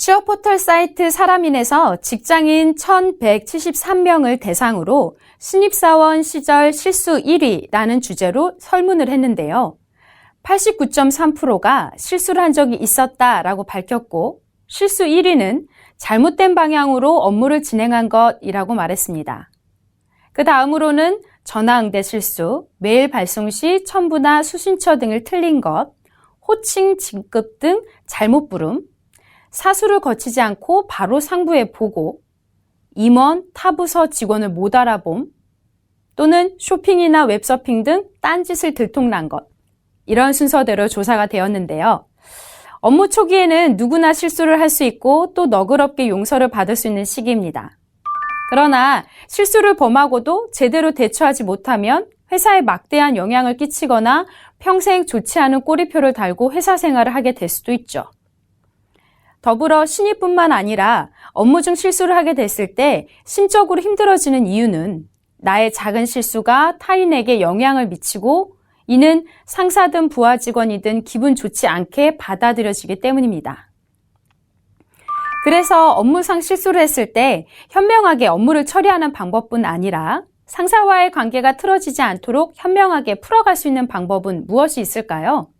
취업 포털 사이트 사람인에서 직장인 1,173명을 대상으로 신입사원 시절 실수 1위라는 주제로 설문을 했는데요. 89.3%가 실수를 한 적이 있었다라고 밝혔고 실수 1위는 잘못된 방향으로 업무를 진행한 것이라고 말했습니다. 그 다음으로는 전화응대 실수, 메일 발송 시 첨부나 수신처 등을 틀린 것, 호칭, 진급 등 잘못 부름, 사수를 거치지 않고 바로 상부에 보고, 임원, 타부서 직원을 못 알아봄, 또는 쇼핑이나 웹서핑 등 딴짓을 들통난 것, 이런 순서대로 조사가 되었는데요. 업무 초기에는 누구나 실수를 할 수 있고 또 너그럽게 용서를 받을 수 있는 시기입니다. 그러나 실수를 범하고도 제대로 대처하지 못하면 회사에 막대한 영향을 끼치거나 평생 좋지 않은 꼬리표를 달고 회사 생활을 하게 될 수도 있죠. 더불어 신입뿐만 아니라 업무 중 실수를 하게 됐을 때 심적으로 힘들어지는 이유는 나의 작은 실수가 타인에게 영향을 미치고 이는 상사든 부하 직원이든 기분 좋지 않게 받아들여지기 때문입니다. 그래서 업무상 실수를 했을 때 현명하게 업무를 처리하는 방법뿐 아니라 상사와의 관계가 틀어지지 않도록 현명하게 풀어갈 수 있는 방법은 무엇이 있을까요?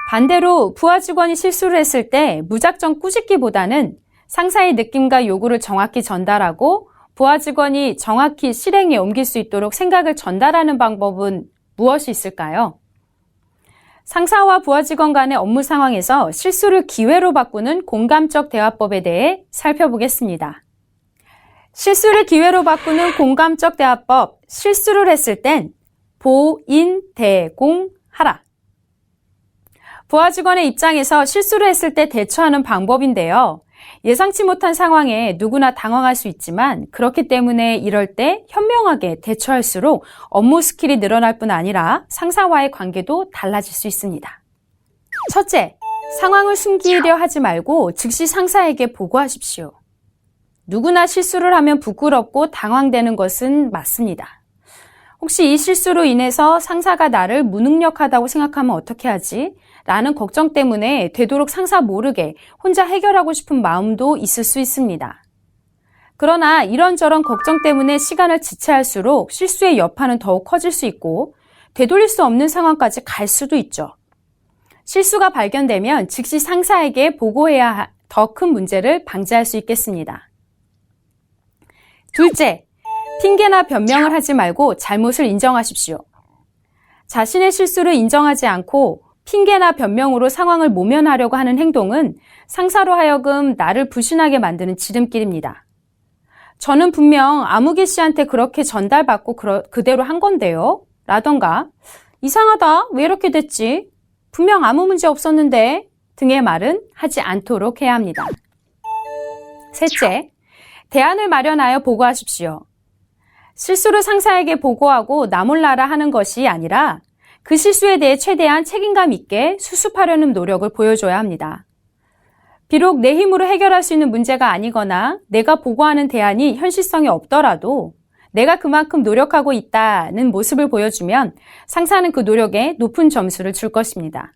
반대로 부하 직원이 실수를 했을 때 무작정 꾸짖기보다는 상사의 느낌과 요구를 정확히 전달하고 부하 직원이 정확히 실행에 옮길 수 있도록 생각을 전달하는 방법은 무엇이 있을까요? 상사와 부하 직원 간의 업무 상황에서 실수를 기회로 바꾸는 공감적 대화법에 대해 살펴보겠습니다. 실수를 기회로 바꾸는 공감적 대화법, 실수를 했을 땐 보인대공하라. 부하 직원의 입장에서 실수를 했을 때 대처하는 방법인데요. 예상치 못한 상황에 누구나 당황할 수 있지만 그렇기 때문에 이럴 때 현명하게 대처할수록 업무 스킬이 늘어날 뿐 아니라 상사와의 관계도 달라질 수 있습니다. 첫째, 상황을 숨기려 하지 말고 즉시 상사에게 보고하십시오. 누구나 실수를 하면 부끄럽고 당황되는 것은 맞습니다. 혹시 이 실수로 인해서 상사가 나를 무능력하다고 생각하면 어떻게 하지? 라는 걱정 때문에 되도록 상사 모르게 혼자 해결하고 싶은 마음도 있을 수 있습니다. 그러나 이런저런 걱정 때문에 시간을 지체할수록 실수의 여파는 더욱 커질 수 있고 되돌릴 수 없는 상황까지 갈 수도 있죠. 실수가 발견되면 즉시 상사에게 보고해야 더 큰 문제를 방지할 수 있겠습니다. 둘째, 핑계나 변명을 하지 말고 잘못을 인정하십시오. 자신의 실수를 인정하지 않고 핑계나 변명으로 상황을 모면하려고 하는 행동은 상사로 하여금 나를 불신하게 만드는 지름길입니다. 저는 분명 아무개 씨한테 그렇게 전달받고 그대로 한 건데요. 라던가 이상하다, 왜 이렇게 됐지? 분명 아무 문제 없었는데 등의 말은 하지 않도록 해야 합니다. 셋째, 대안을 마련하여 보고하십시오. 실수를 상사에게 보고하고 나 몰라라 하는 것이 아니라 그 실수에 대해 최대한 책임감 있게 수습하려는 노력을 보여줘야 합니다. 비록 내 힘으로 해결할 수 있는 문제가 아니거나 내가 보고하는 대안이 현실성이 없더라도 내가 그만큼 노력하고 있다는 모습을 보여주면 상사는 그 노력에 높은 점수를 줄 것입니다.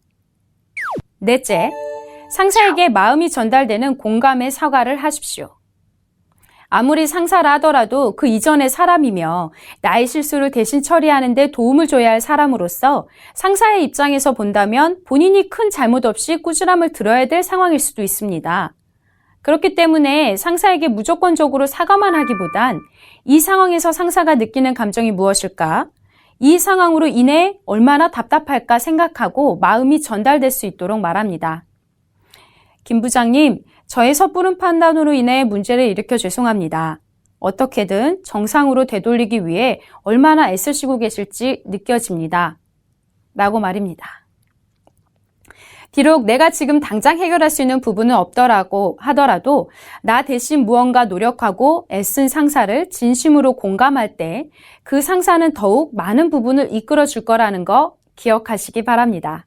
넷째, 상사에게 마음이 전달되는 공감의 사과를 하십시오. 아무리 상사라 하더라도 그 이전의 사람이며 나의 실수를 대신 처리하는 데 도움을 줘야 할 사람으로서 상사의 입장에서 본다면 본인이 큰 잘못 없이 꾸지람을 들어야 될 상황일 수도 있습니다. 그렇기 때문에 상사에게 무조건적으로 사과만 하기보단 이 상황에서 상사가 느끼는 감정이 무엇일까? 이 상황으로 인해 얼마나 답답할까 생각하고 마음이 전달될 수 있도록 말합니다. 김 부장님, 저의 섣부른 판단으로 인해 문제를 일으켜 죄송합니다. 어떻게든 정상으로 되돌리기 위해 얼마나 애쓰시고 계실지 느껴집니다. 라고 말입니다. 비록 내가 지금 당장 해결할 수 있는 부분은 없더라고 하더라도 나 대신 무언가 노력하고 애쓴 상사를 진심으로 공감할 때 그 상사는 더욱 많은 부분을 이끌어 줄 거라는 거 기억하시기 바랍니다.